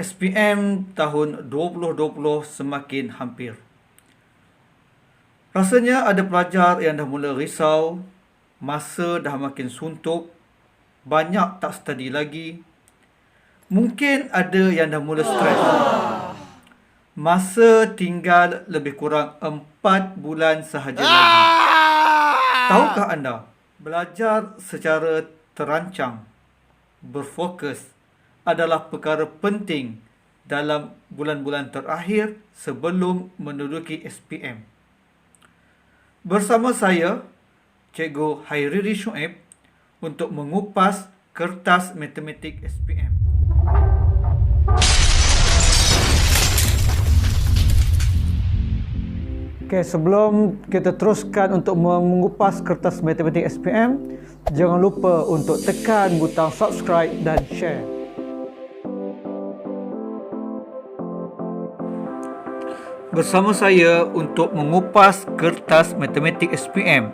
SPM tahun 2020 semakin hampir. Rasanya ada pelajar yang dah mula risau, masa dah makin suntuk, banyak tak study lagi. Mungkin ada yang dah mula stres. Masa tinggal lebih kurang 4 bulan sahaja lagi. Tahukah anda, belajar secara terancang, berfokus adalah perkara penting dalam bulan-bulan terakhir sebelum menduduki SPM. Bersama saya, Cikgu Hairiri Shuaib untuk mengupas kertas matematik SPM. Okey, sebelum kita teruskan untuk mengupas kertas matematik SPM, jangan lupa untuk tekan butang subscribe dan share. Bersama saya untuk mengupas kertas matematik SPM,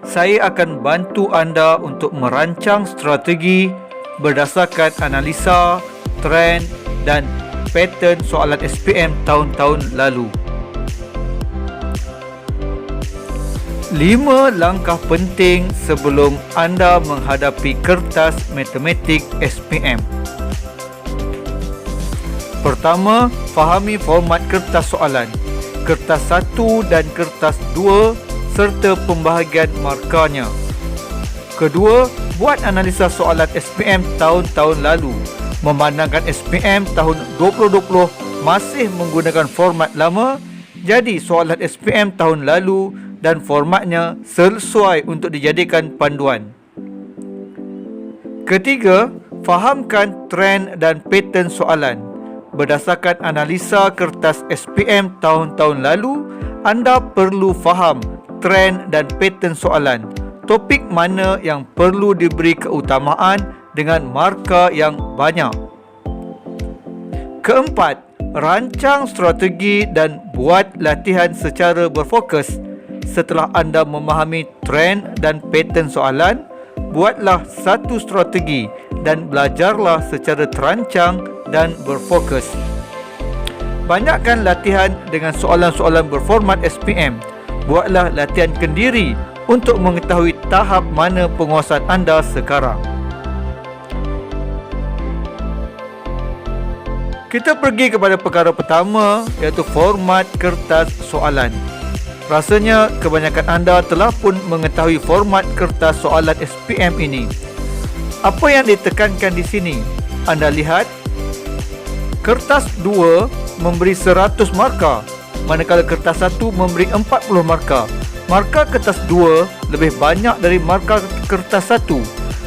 saya akan bantu anda untuk merancang strategi berdasarkan analisa, trend dan pattern soalan SPM tahun-tahun lalu. 5 langkah penting sebelum anda menghadapi kertas matematik SPM. Pertama, fahami format kertas soalan, kertas 1 dan kertas 2 serta pembahagian markanya. Kedua, buat analisa soalan SPM tahun-tahun lalu. Memandangkan SPM tahun 2020 masih menggunakan format lama, jadi soalan SPM tahun lalu dan formatnya sesuai untuk dijadikan panduan. Ketiga, fahamkan trend dan pattern soalan. Berdasarkan analisa kertas SPM tahun-tahun lalu, anda perlu faham trend dan pattern soalan. Topik mana yang perlu diberi keutamaan dengan markah yang banyak. Keempat, rancang strategi dan buat latihan secara berfokus. Setelah anda memahami trend dan pattern soalan, buatlah satu strategi dan belajarlah secara terancang dan berfokus. Banyakkan latihan dengan soalan-soalan berformat SPM. Buatlah latihan kendiri untuk mengetahui tahap mana penguasaan anda sekarang. Kita pergi kepada perkara pertama, iaitu format kertas soalan. Rasanya kebanyakan anda telah pun mengetahui format kertas soalan SPM ini. Apa yang ditekankan di sini? Anda lihat, kertas 2 memberi 100 markah, manakala kertas 1 memberi 40 markah. Markah kertas 2 lebih banyak dari markah kertas 1.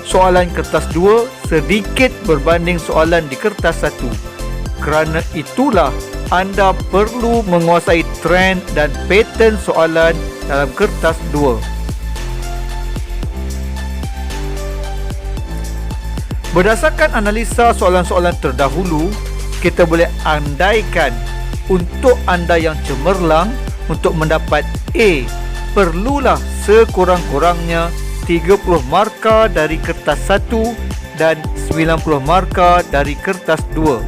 Soalan kertas 2 sedikit berbanding soalan di kertas 1. Kerana itulah anda perlu menguasai trend dan pattern soalan dalam kertas 2. Berdasarkan analisa soalan-soalan terdahulu, kita boleh andaikan untuk anda yang cemerlang untuk mendapat A, perlulah sekurang-kurangnya 30 markah dari kertas 1 dan 90 markah dari kertas 2.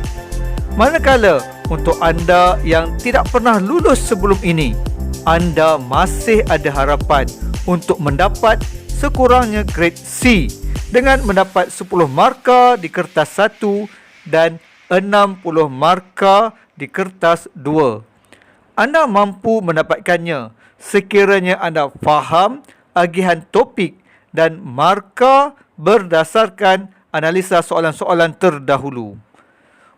Manakala untuk anda yang tidak pernah lulus sebelum ini, anda masih ada harapan untuk mendapat sekurangnya grade C dengan mendapat 10 markah di kertas 1 dan 60 markah di kertas 2. Anda mampu mendapatkannya sekiranya anda faham agihan topik dan markah berdasarkan analisa soalan-soalan terdahulu.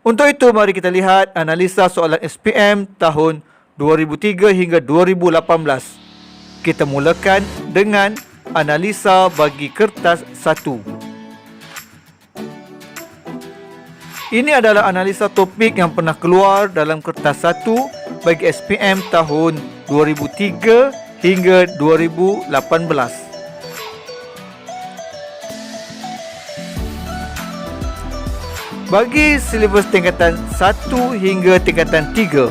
Untuk itu, mari kita lihat analisa soalan SPM tahun 2003 hingga 2018. Kita mulakan dengan analisa bagi kertas 1. Ini adalah analisa topik yang pernah keluar dalam kertas 1 bagi SPM tahun 2003 hingga 2018. Bagi silibus tingkatan 1 hingga tingkatan 3,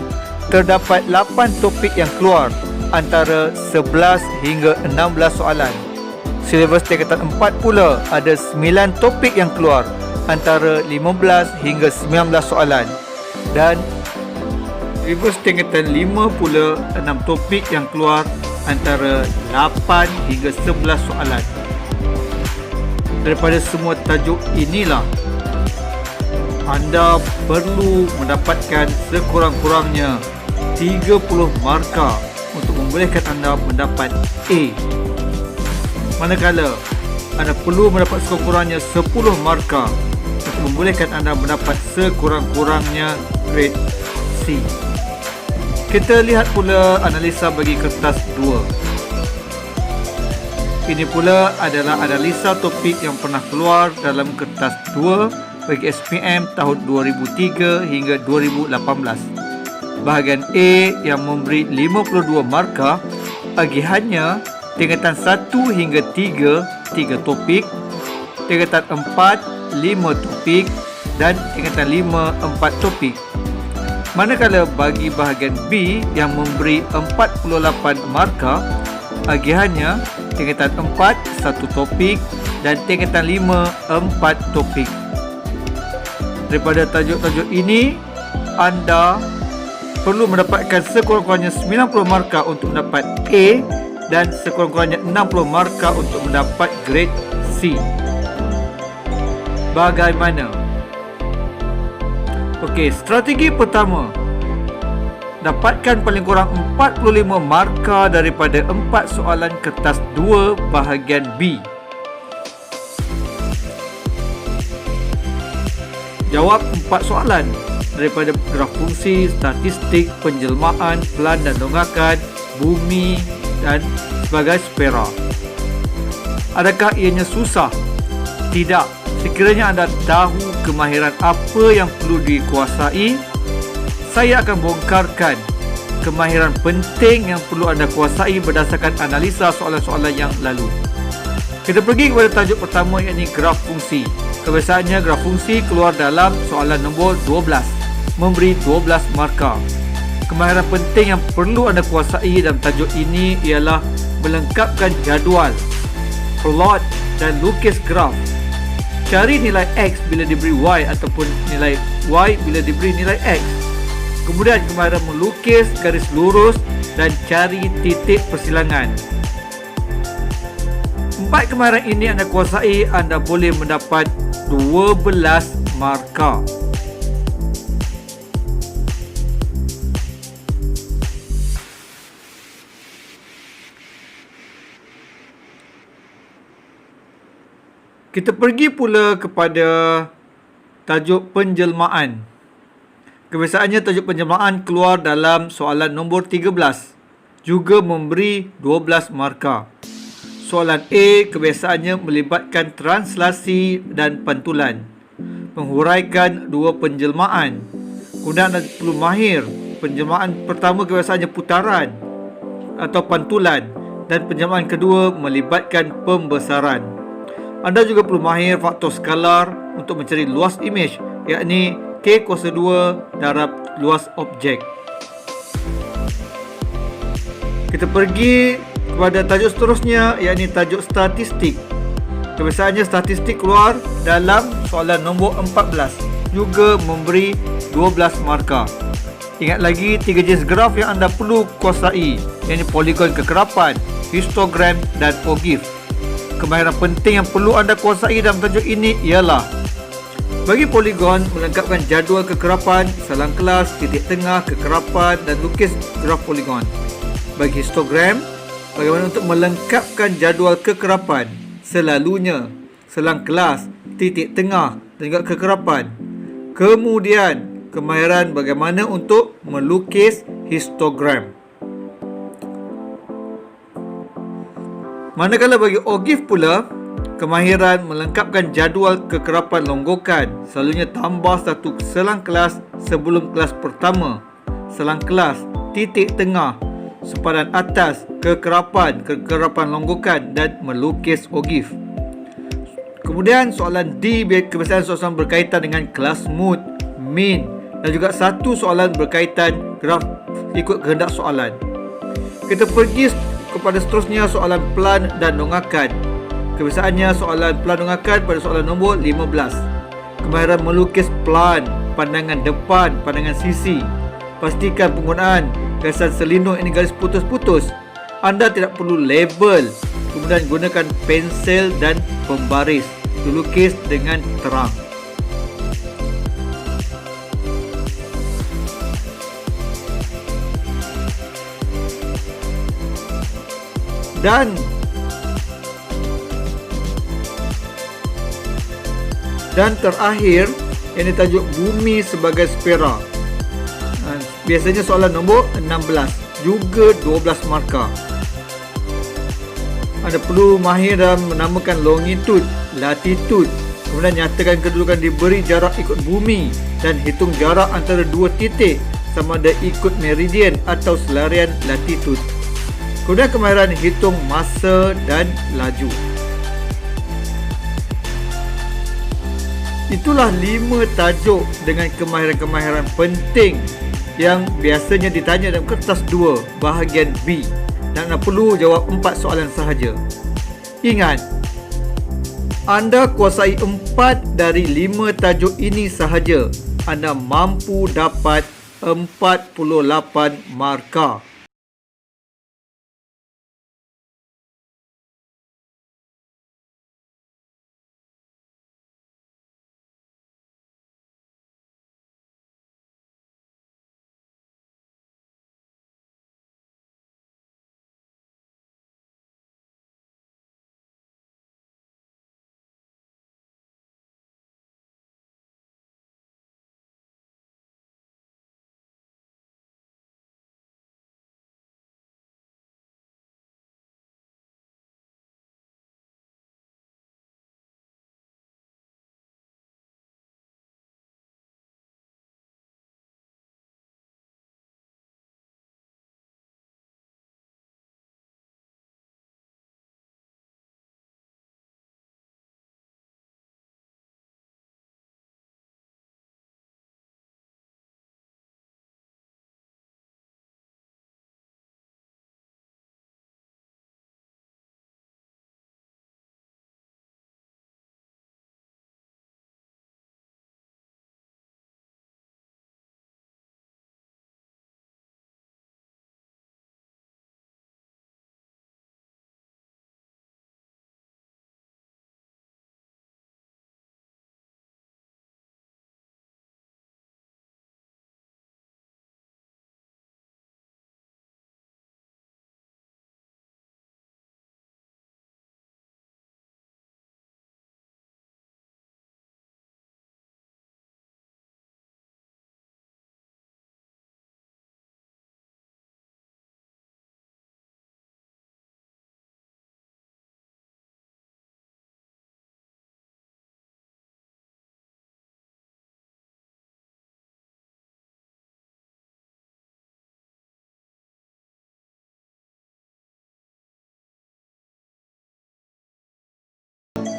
terdapat 8 topik yang keluar, antara 11 hingga 16 soalan. Silibus tingkatan 4 pula ada 9 topik yang keluar, antara 15 hingga 19 soalan. Dan reverse tingkatan 5 pula 6 topik yang keluar antara 8 hingga 11 soalan. Daripada semua tajuk inilah, anda perlu mendapatkan sekurang-kurangnya 30 markah untuk membolehkan anda mendapat A. Manakala anda perlu mendapat sekurang-kurangnya 10 markah untuk membolehkan anda mendapat sekurang-kurangnya grade C. Kita lihat pula analisa bagi kertas 2. Ini pula adalah analisa topik yang pernah keluar dalam kertas 2 bagi SPM tahun 2003 hingga 2018. Bahagian A yang memberi 52 markah, bagiannya tingkatan 1 hingga 3 topik, tingkatan 4 5 topik dan tingkatan 5 4 topik. Manakala bagi bahagian B yang memberi 48 markah, bagiannya tingkatan 4 1 topik dan tingkatan 5 4 topik. Daripada tajuk-tajuk ini, anda perlu mendapatkan sekurang-kurangnya 90 markah untuk mendapat A dan sekurang-kurangnya 60 markah untuk mendapat grade C. Bagaimana? Okey, strategi pertama, dapatkan paling kurang 45 markah daripada 4 soalan kertas 2 bahagian B. Jawab 4 soalan daripada graf fungsi, statistik, penjelmaan, pelan dan donggakan, bumi dan sebagai spera. Adakah ianya susah? Tidak. Sekiranya anda tahu kemahiran apa yang perlu dikuasai, saya akan bongkarkan kemahiran penting yang perlu anda kuasai berdasarkan analisa soalan-soalan yang lalu. Kita pergi kepada tajuk pertama, iaitu graf fungsi. Kebiasaannya graf fungsi keluar dalam soalan nombor 12, memberi 12 markah. Kemahiran penting yang perlu anda kuasai dalam tajuk ini ialah melengkapkan jadual, plot dan lukis graf. Cari nilai X bila diberi Y ataupun nilai Y bila diberi nilai X. Kemudian kemahiran melukis garis lurus dan cari titik persilangan. 4 kemahiran ini anda kuasai, anda boleh mendapat 12 markah. Kita pergi pula kepada tajuk penjelmaan. Kebiasaannya tajuk penjelmaan keluar dalam soalan nombor 13, juga memberi 12 markah. Soalan A kebiasaannya melibatkan translasi dan pantulan. Menghuraikan 2 penjelmaan. Kemudian anda perlu mahir. Penjelmaan pertama kebiasaannya putaran atau pantulan, dan penjelmaan kedua melibatkan pembesaran. Anda juga perlu mahir faktor skalar untuk mencari luas imej, yakni K kuasa 2 darab luas objek. Kita pergi kepada tajuk seterusnya, yakni tajuk statistik. Kebiasaannya statistik keluar dalam soalan nombor 14, juga memberi 12 markah. Ingat lagi 3 jenis graf yang anda perlu kuasai, yakni poligon kekerapan, histogram dan ogif. Kemahiran penting yang perlu anda kuasai dalam tajuk ini ialah bagi poligon, melengkapkan jadual kekerapan, salang kelas, titik tengah, kekerapan dan lukis graf poligon. Bagi histogram, bagaimana untuk melengkapkan jadual kekerapan, selalunya, salang kelas, titik tengah dan juga kekerapan. Kemudian, kemahiran bagaimana untuk melukis histogram. Manakala bagi ogif pula, kemahiran melengkapkan jadual kekerapan longgokan, selalunya tambah satu selang kelas sebelum kelas pertama, selang kelas, titik tengah, sepadan atas, kekerapan longgokan dan melukis ogif. Kemudian soalan D, kebiasaan soalan berkaitan dengan kelas mood, mean dan juga satu soalan berkaitan graf ikut kehendak soalan. Kita pergi kepada seterusnya soalan pelan dan donggakan. Kebiasaannya soalan pelan donggakan pada soalan nombor 15. Kemahiran melukis pelan, pandangan depan, pandangan sisi. Pastikan penggunaan gasan selindung ini garis putus-putus. Anda tidak perlu label. Kemudian gunakan pensel dan pembaris. Dilukis dengan terang. Dan terakhir, yang ditajuk bumi sebagai spera. Biasanya soalan nombor 16, juga 12 markah. Anda perlu mahir dalam menamakan longitude, latitude. Kemudian nyatakan kedudukan diberi jarak ikut bumi dan hitung jarak antara dua titik sama ada ikut meridian atau selarian latitude. Kemudian kemahiran hitung masa dan laju. Itulah 5 tajuk dengan kemahiran-kemahiran penting yang biasanya ditanya dalam kertas 2 bahagian B, dan anda perlu jawab 4 soalan sahaja. Ingat, anda kuasai 4 dari 5 tajuk ini sahaja, anda mampu dapat 48 markah.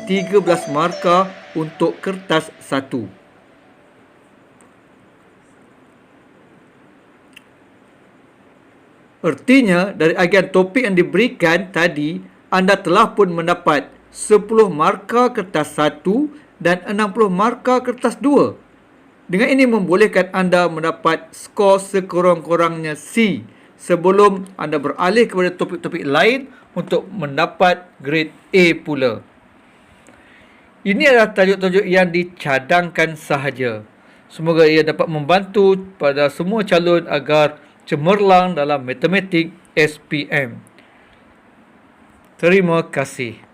Tiga belas markah untuk kertas 1. Artinya, dari agian topik yang diberikan tadi, anda telah pun mendapat 10 markah kertas 1 dan 60 markah kertas 2. Dengan ini membolehkan anda mendapat skor sekurang-kurangnya C sebelum anda beralih kepada topik-topik lain untuk mendapat grade A pula. Ini adalah tajuk-tajuk yang dicadangkan sahaja. Semoga ia dapat membantu pada semua calon agar cemerlang dalam matematik SPM. Terima kasih.